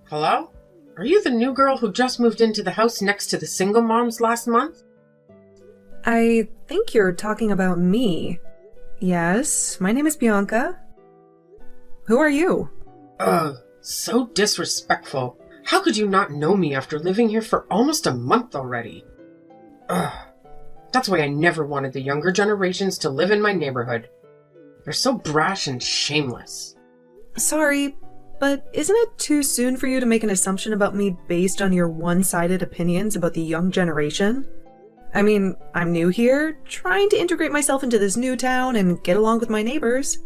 Hello? Are you the new girl who just moved into the house next to the single moms last month? I think you're talking about me. Yes, my name is Bianca. Who are you? So disrespectful. How could you not know me after living here for almost a month already? That's why I never wanted the younger generations to live in my neighborhood. They're so brash and shameless. Sorry, but isn't it too soon for you to make an assumption about me based on your one-sided opinions about the young generation? I mean, I'm new here, trying to integrate myself into this new town and get along with my neighbors.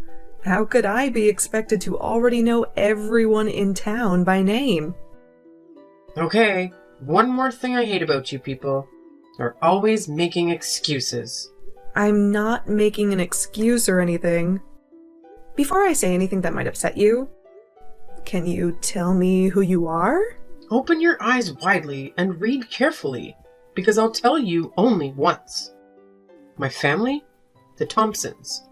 How could I be expected to already know everyone in town by name? Okay, one more thing I hate about you people. You're always making excuses. I'm not making an excuse or anything. Before I say anything that might upset you, can you tell me who you are? Open your eyes widely and read carefully, because I'll tell you only once. My family, the Thompsons,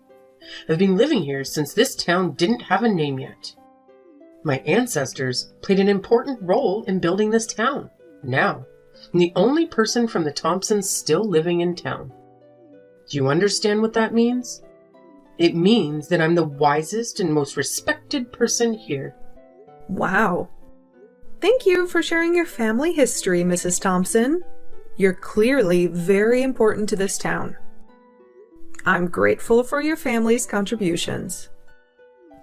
have been living here since this town didn't have a name yet. My ancestors played an important role in building this town. Now, I'm the only person from the Thompsons still living in town. Do you understand what that means? It means that I'm the wisest and most respected person here. Wow. Thank you for sharing your family history, Mrs. Thompson. You're clearly very important to this town. I'm grateful for your family's contributions.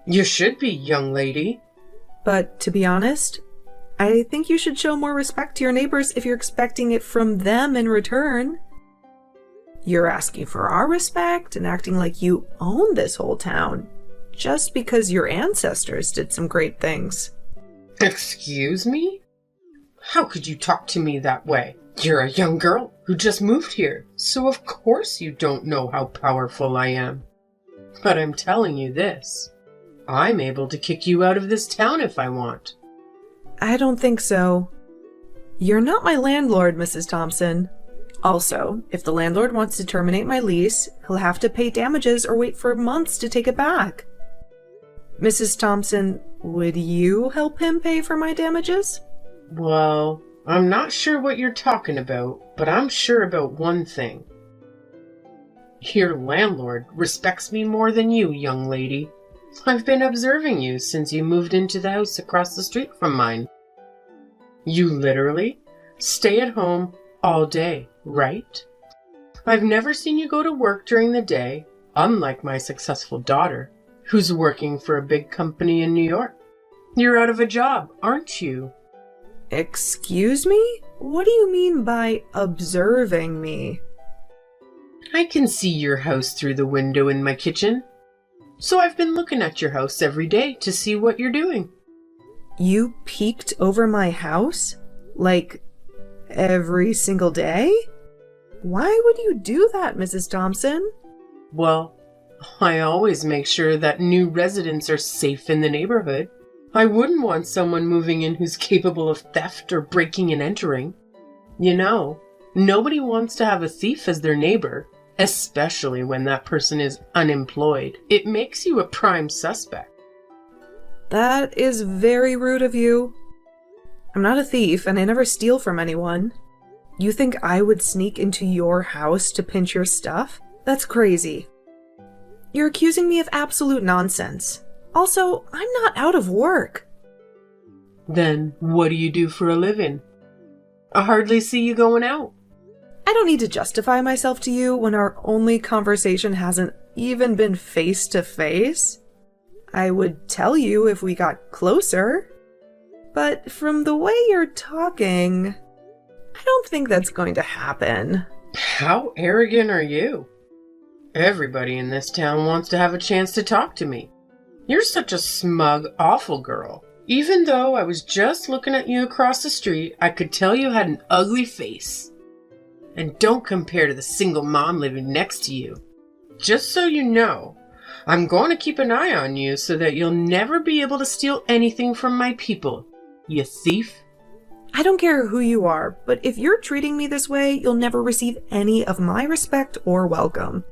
You should be, young lady. But to be honest, I think you should show more respect to your neighbors if you're expecting it from them in return. You're asking for our respect and acting like you own this whole town, just because your ancestors did some great things. Excuse me? How could you talk to me that way? You're a young girl who just moved here, so of course you don't know how powerful I am. But I'm telling you this. I'm able to kick you out of this town if I want. I don't think so. You're not my landlord, Mrs. Thompson. Also, if the landlord wants to terminate my lease, he'll have to pay damages or wait for months to take it back. Mrs. Thompson, would you help him pay for my damages? Well, I'm not sure what you're talking about, but I'm sure about one thing. Your landlord respects me more than you, young lady. I've been observing you since you moved into the house across the street from mine. You literally stay at home all day, right? I've never seen you go to work during the day, unlike my successful daughter, who's working for a big company in New York. You're out of a job, aren't you? Excuse me? What do you mean by observing me? I can see your house through the window in my kitchen. So I've been looking at your house every day to see what you're doing. You peeked over my house? Like, every single day? Why would you do that, Mrs. Thompson? Well, I always make sure that new residents are safe in the neighborhood. I wouldn't want someone moving in who's capable of theft or breaking and entering. You know, nobody wants to have a thief as their neighbor, especially when that person is unemployed. It makes you a prime suspect. That is very rude of you. I'm not a thief, and I never steal from anyone. You think I would sneak into your house to pinch your stuff? That's crazy. You're accusing me of absolute nonsense. Also, I'm not out of work. Then what do you do for a living? I hardly see you going out. I don't need to justify myself to you when our only conversation hasn't even been face to face. I would tell you if we got closer. But from the way you're talking, I don't think that's going to happen. How arrogant are you? Everybody in this town wants to have a chance to talk to me. You're such a smug, awful girl. Even though I was just looking at you across the street, I could tell you had an ugly face. And don't compare to the single mom living next to you. Just so you know, I'm going to keep an eye on you so that you'll never be able to steal anything from my people, you thief. I don't care who you are, but if you're treating me this way, you'll never receive any of my respect or welcome.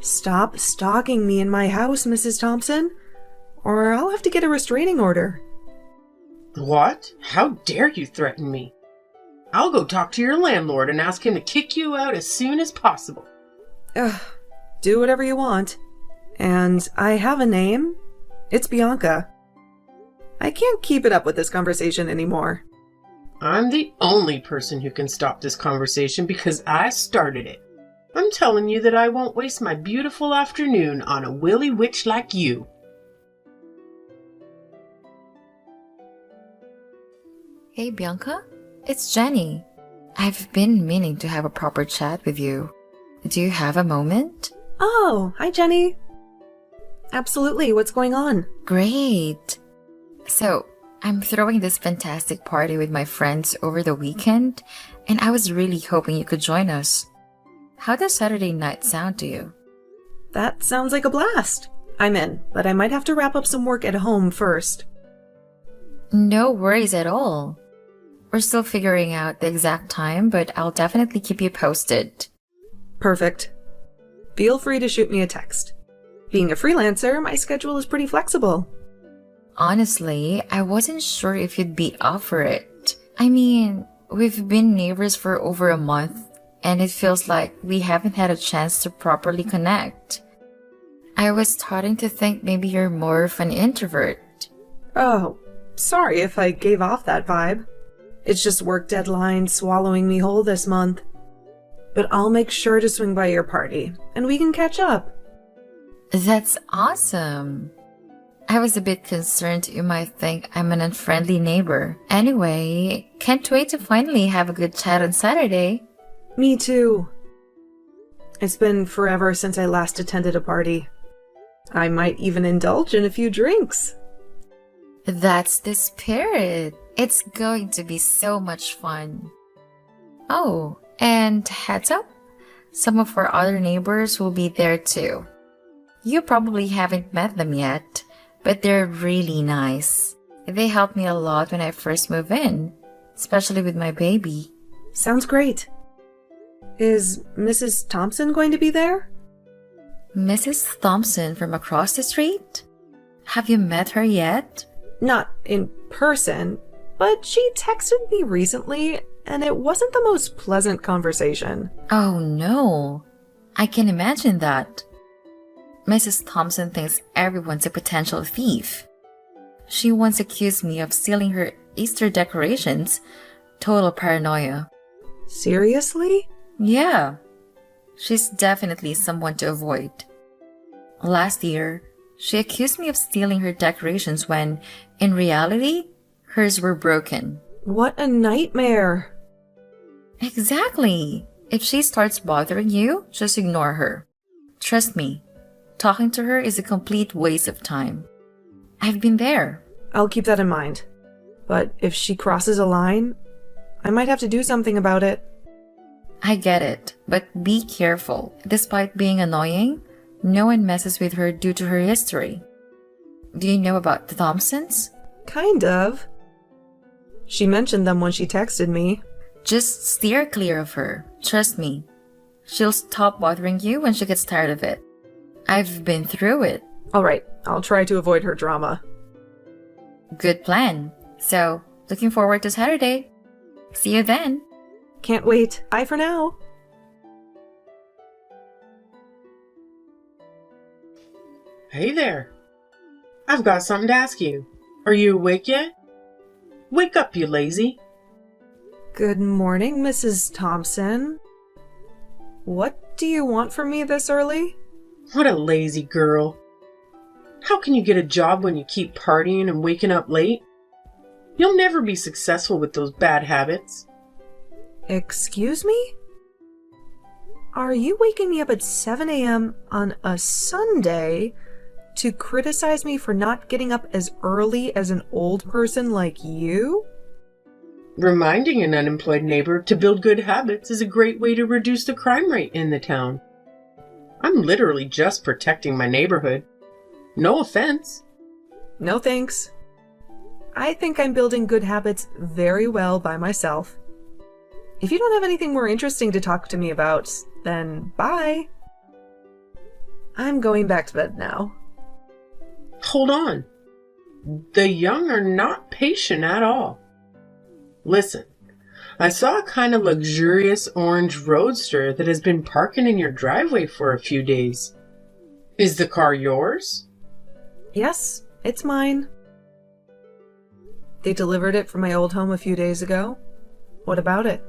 Stop stalking me in my house, Mrs. Thompson, or I'll have to get a restraining order. What? How dare you threaten me? I'll go talk to your landlord and ask him to kick you out as soon as possible. Ugh, do whatever you want. And I have a name. It's Bianca. I can't keep it up with this conversation anymore. I'm the only person who can stop this conversation because I started it. I'm telling you that I won't waste my beautiful afternoon on a willy witch like you. Hey Bianca, it's Jenny. I've been meaning to have a proper chat with you. Do you have a moment? Oh, hi Jenny. Absolutely, what's going on? Great. So, I'm throwing this fantastic party with my friends over the weekend, and I was really hoping you could join us. How does Saturday night sound to you? That sounds like a blast. I'm in, but I might have to wrap up some work at home first. No worries at all. We're still figuring out the exact time, but I'll definitely keep you posted. Perfect. Feel free to shoot me a text. Being a freelancer, my schedule is pretty flexible. Honestly, I wasn't sure if you'd be up for it. I mean, we've been neighbors for over a month, and it feels like we haven't had a chance to properly connect. I was starting to think maybe you're more of an introvert. Oh, sorry if I gave off that vibe. It's just work deadline swallowing me whole this month. But I'll make sure to swing by your party, and we can catch up. That's awesome. I was a bit concerned you might think I'm an unfriendly neighbor. Anyway, can't wait to finally have a good chat on Saturday. Me too. It's been forever since I last attended a party. I might even indulge in a few drinks. That's the spirit. It's going to be so much fun. Oh, and heads up, some of our other neighbors will be there too. You probably haven't met them yet, but they're really nice. They helped me a lot when I first moved in, especially with my baby. Sounds great. Is Mrs. Thompson going to be there? Mrs. Thompson from across the street? Have you met her yet? Not in person, but she texted me recently, and it wasn't the most pleasant conversation. Oh no, I can imagine that. Mrs. Thompson thinks everyone's a potential thief. She once accused me of stealing her Easter decorations. Total paranoia. Seriously? Yeah. She's definitely someone to avoid. Last year, she accused me of stealing her decorations when, in reality, hers were broken. What a nightmare. Exactly. If she starts bothering you, just ignore her. Trust me, talking to her is a complete waste of time. I've been there. I'll keep that in mind. But if she crosses a line, I might have to do something about it. I get it, but be careful. Despite being annoying, no one messes with her due to her history. Do you know about the Thompsons? Kind of. She mentioned them when she texted me. Just steer clear of her. Trust me. She'll stop bothering you when she gets tired of it. I've been through it. Alright, I'll try to avoid her drama. Good plan. So, looking forward to Saturday. See you then. Can't wait. Bye for now. Hey there. I've got something to ask you. Are you awake yet? Wake up, you lazy. Good morning, Mrs. Thompson. What do you want from me this early? What a lazy girl. How can you get a job when you keep partying and waking up late? You'll never be successful with those bad habits. Excuse me? Are you waking me up at 7 a.m. on a Sunday to criticize me for not getting up as early as an old person like you? Reminding an unemployed neighbor to build good habits is a great way to reduce the crime rate in the town. I'm literally just protecting my neighborhood. No offense. No thanks. I think I'm building good habits very well by myself. If you don't have anything more interesting to talk to me about, then bye. I'm going back to bed now. Hold on. The young are not patient at all. Listen, I saw a kind of luxurious orange roadster that has been parking in your driveway for a few days. Is the car yours? Yes, it's mine. They delivered it from my old home a few days ago. What about it?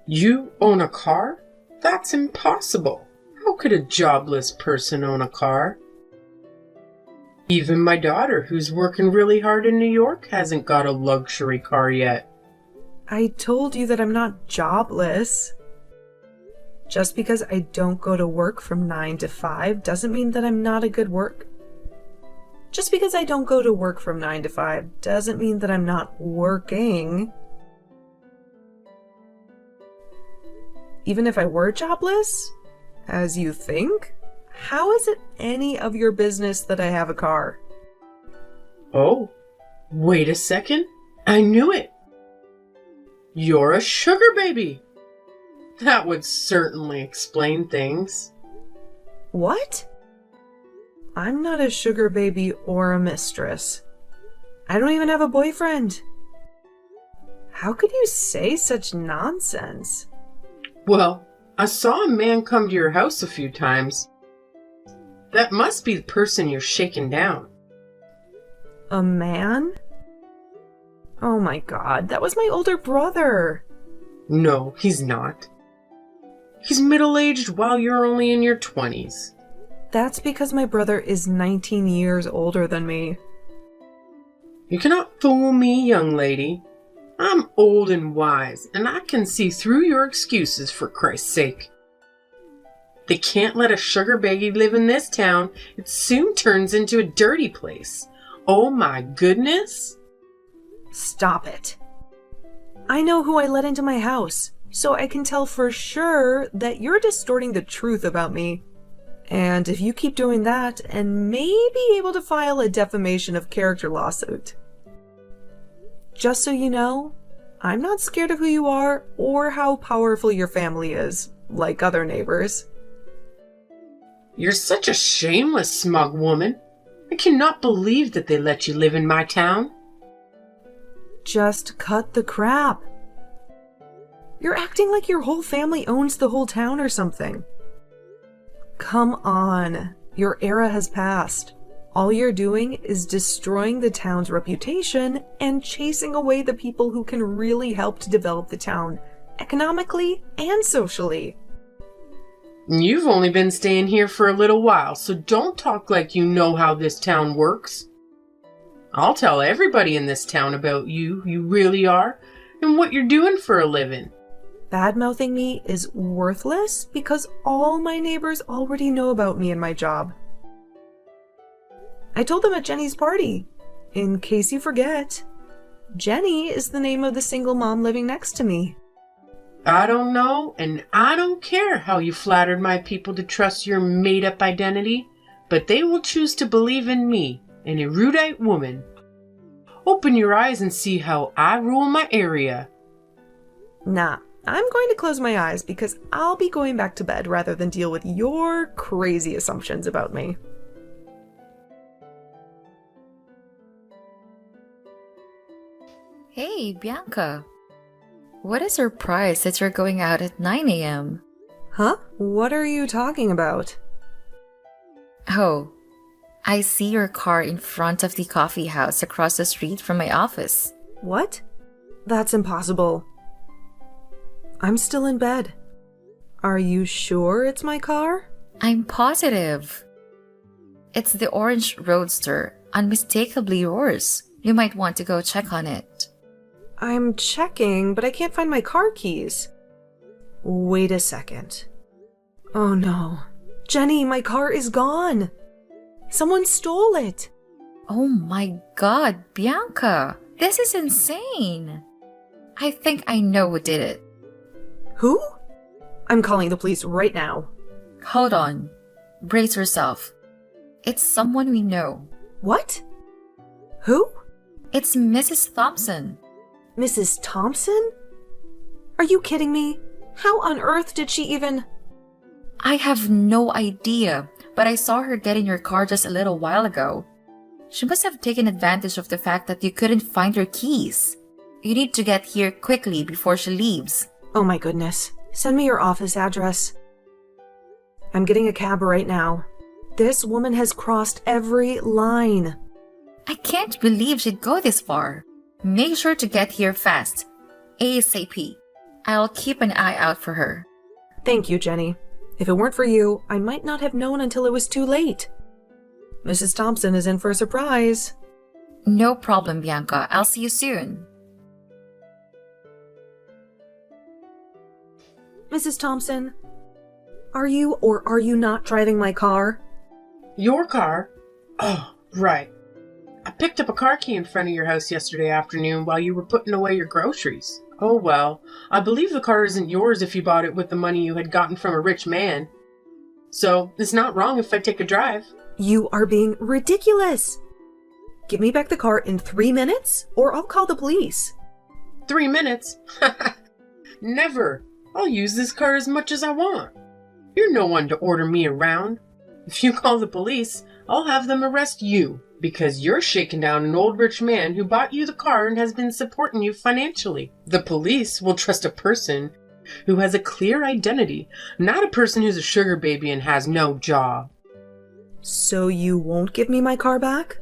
You own a car? That's impossible. How could a jobless person own a car? Even my daughter, who's working really hard in New York, hasn't got a luxury car yet. I told you that I'm not jobless. Just because I don't go to work from 9 to 5 doesn't mean that I'm not a good work. Just because I don't go to work from 9 to 5 doesn't mean that I'm not working. Even if I were jobless, as you think, how is it any of your business that I have a car? Oh, wait a second. I knew it. You're a sugar baby. That would certainly explain things. What? I'm not a sugar baby or a mistress. I don't even have a boyfriend. How could you say such nonsense? Well, I saw a man come to your house a few times. That must be the person you're shaking down. A man? Oh my god, that was my older brother. No, he's not. He's middle-aged while you're only in your 20s. That's because my brother is 19 years older than me. You cannot fool me, young lady. I'm old and wise, and I can see through your excuses, for Christ's sake. They can't let a sugar baby live in this town. It soon turns into a dirty place. Oh my goodness. Stop it. I know who I let into my house, so I can tell for sure that you're distorting the truth about me. And if you keep doing that, and may be able to file a defamation of character lawsuit. Just so you know, I'm not scared of who you are or how powerful your family is, like other neighbors. You're such a shameless, smug woman. I cannot believe that they let you live in my town. Just cut the crap. You're acting like your whole family owns the whole town or something. Come on, your era has passed. All you're doing is destroying the town's reputation and chasing away the people who can really help to develop the town, economically and socially. You've only been staying here for a little while, so don't talk like you know how this town works. I'll tell everybody in this town about you really are, and what you're doing for a living. Bad-mouthing me is worthless because all my neighbors already know about me and my job. I told them at Jenny's party. In case you forget, Jenny is the name of the single mom living next to me. I don't know, and I don't care how you flattered my people to trust your made-up identity, but they will choose to believe in me, an erudite woman. Open your eyes and see how I rule my area. Nah, I'm going to close my eyes because I'll be going back to bed rather than deal with your crazy assumptions about me. Hey, Bianca. What a surprise that you're going out at 9 a.m. Huh? What are you talking about? Oh, I see your car in front of the coffee house across the street from my office. What? That's impossible. I'm still in bed. Are you sure it's my car? I'm positive. It's the orange roadster, unmistakably yours. You might want to go check on it. I'm checking, but I can't find my car keys. Wait a second. Oh no. Jenny, my car is gone. Someone stole it. Oh my god, Bianca. This is insane. I think I know who did it. Who? I'm calling the police right now. Hold on. Brace yourself. It's someone we know. What? Who? It's Mrs. Thompson. Mrs. Thompson? Are you kidding me? How on earth did she even... I have no idea, but I saw her get in your car just a little while ago. She must have taken advantage of the fact that you couldn't find your keys. You need to get here quickly before she leaves. Oh my goodness. Send me your office address. I'm getting a cab right now. This woman has crossed every line. I can't believe she'd go this far. Make sure to get here fast. ASAP. I'll keep an eye out for her. Thank you, Jenny. If it weren't for you, I might not have known until it was too late. Mrs. Thompson is in for a surprise. No problem, Bianca. I'll see you soon. Mrs. Thompson, are you or are you not driving my car? Your car? Oh, right. I picked up a car key in front of your house yesterday afternoon while you were putting away your groceries. Oh well, I believe the car isn't yours if you bought it with the money you had gotten from a rich man. So, it's not wrong if I take a drive. You are being ridiculous. Give me back the car in 3 minutes, or I'll call the police. 3 minutes? Never. I'll use this car as much as I want. You're no one to order me around. If you call the police, I'll have them arrest you, because you're shaking down an old rich man who bought you the car and has been supporting you financially. The police will trust a person who has a clear identity, not a person who's a sugar baby and has no job. So you won't give me my car back?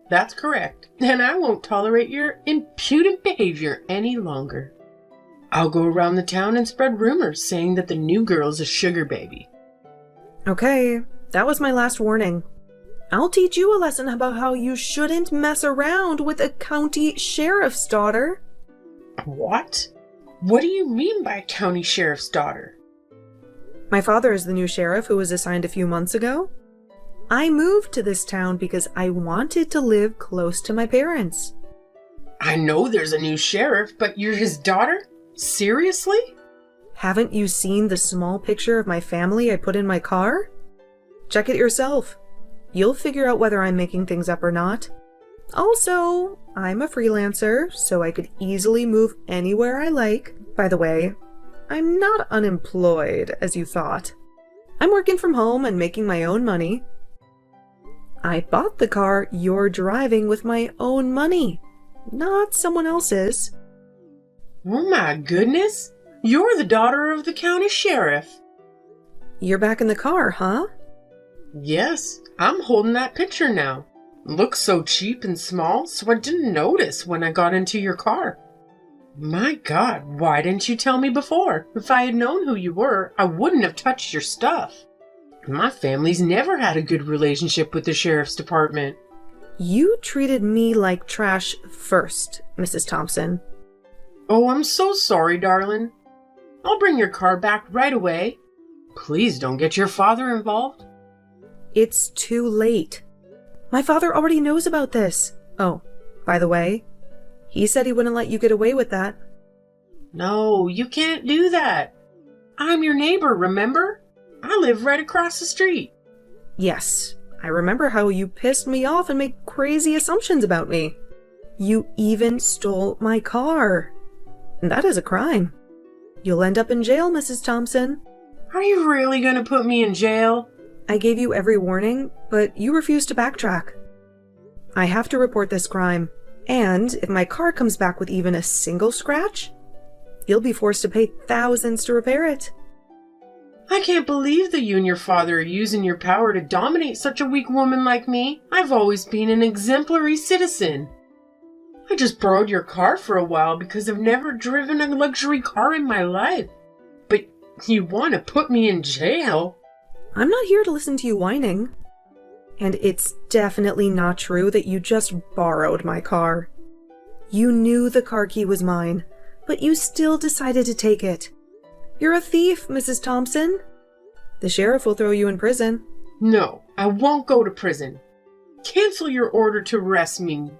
That's correct, and I won't tolerate your impudent behavior any longer. I'll go around the town and spread rumors saying that the new girl's a sugar baby. Okay, that was my last warning. I'll teach you a lesson about how you shouldn't mess around with a county sheriff's daughter. What? What do you mean by county sheriff's daughter? My father is the new sheriff who was assigned a few months ago. I moved to this town because I wanted to live close to my parents. I know there's a new sheriff, but you're his daughter? Seriously? Haven't you seen the small picture of my family I put in my car? Check it yourself. You'll figure out whether I'm making things up or not. Also, I'm a freelancer, so I could easily move anywhere I like. By the way, I'm not unemployed, as you thought. I'm working from home and making my own money. I bought the car you're driving with my own money, not someone else's. Oh my goodness! You're the daughter of the county sheriff. You're back in the car, huh? Yes, I'm holding that picture now. Looks so cheap and small, so I didn't notice when I got into your car. My God, why didn't you tell me before? If I had known who you were, I wouldn't have touched your stuff. My family's never had a good relationship with the sheriff's department. You treated me like trash first, Mrs. Thompson. Oh, I'm so sorry, darling. I'll bring your car back right away. Please don't get your father involved. It's too late. My father already knows about this. Oh, by the way, he said he wouldn't let you get away with that. No, you can't do that. I'm your neighbor, remember? I live right across the street. Yes, I remember how you pissed me off and made crazy assumptions about me. You even stole my car. And that is a crime. You'll end up in jail, Mrs. Thompson. Are you really going to put me in jail? I gave you every warning, but you refused to backtrack. I have to report this crime, and if my car comes back with even a single scratch, you'll be forced to pay thousands to repair it. I can't believe that you and your father are using your power to dominate such a weak woman like me. I've always been an exemplary citizen. I just borrowed your car for a while because I've never driven a luxury car in my life. But you want to put me in jail? I'm not here to listen to you whining. And it's definitely not true that you just borrowed my car. You knew the car key was mine, but you still decided to take it. You're a thief, Mrs. Thompson. The sheriff will throw you in prison. No, I won't go to prison. Cancel your order to arrest me.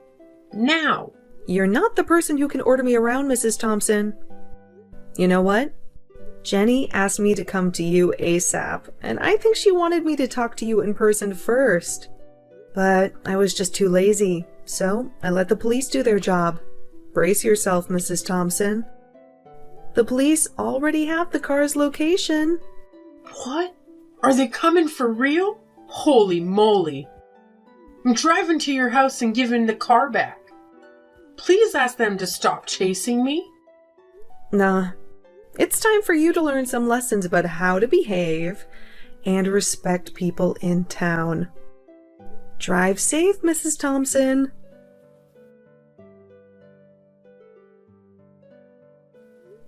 Now. You're not the person who can order me around, Mrs. Thompson. You know what? Jenny asked me to come to you ASAP, and I think she wanted me to talk to you in person first. But I was just too lazy, so I let the police do their job. Brace yourself, Mrs. Thompson. The police already have the car's location. What? Are they coming for real? Holy moly. I'm driving to your house and giving the car back. Please ask them to stop chasing me. Nah, it's time for you to learn some lessons about how to behave and respect people in town. Drive safe, Mrs. Thompson.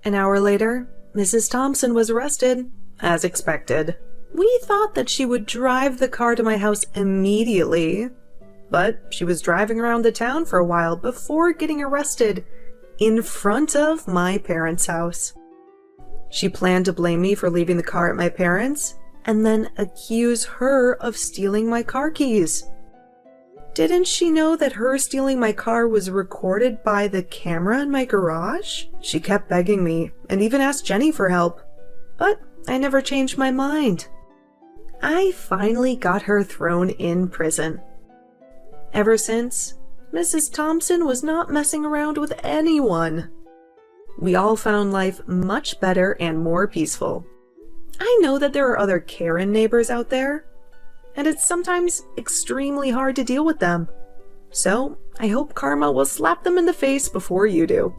An hour later, Mrs. Thompson was arrested, as expected. We thought that she would drive the car to my house immediately, but she was driving around the town for a while before getting arrested in front of my parents' house. She planned to blame me for leaving the car at my parents' and then accuse her of stealing my car keys. Didn't she know that her stealing my car was recorded by the camera in my garage? She kept begging me and even asked Jenny for help, but I never changed my mind. I finally got her thrown in prison. Ever since, Mrs. Thompson was not messing around with anyone. We all found life much better and more peaceful. I know that there are other Karen neighbors out there, and it's sometimes extremely hard to deal with them. So, I hope karma will slap them in the face before you do.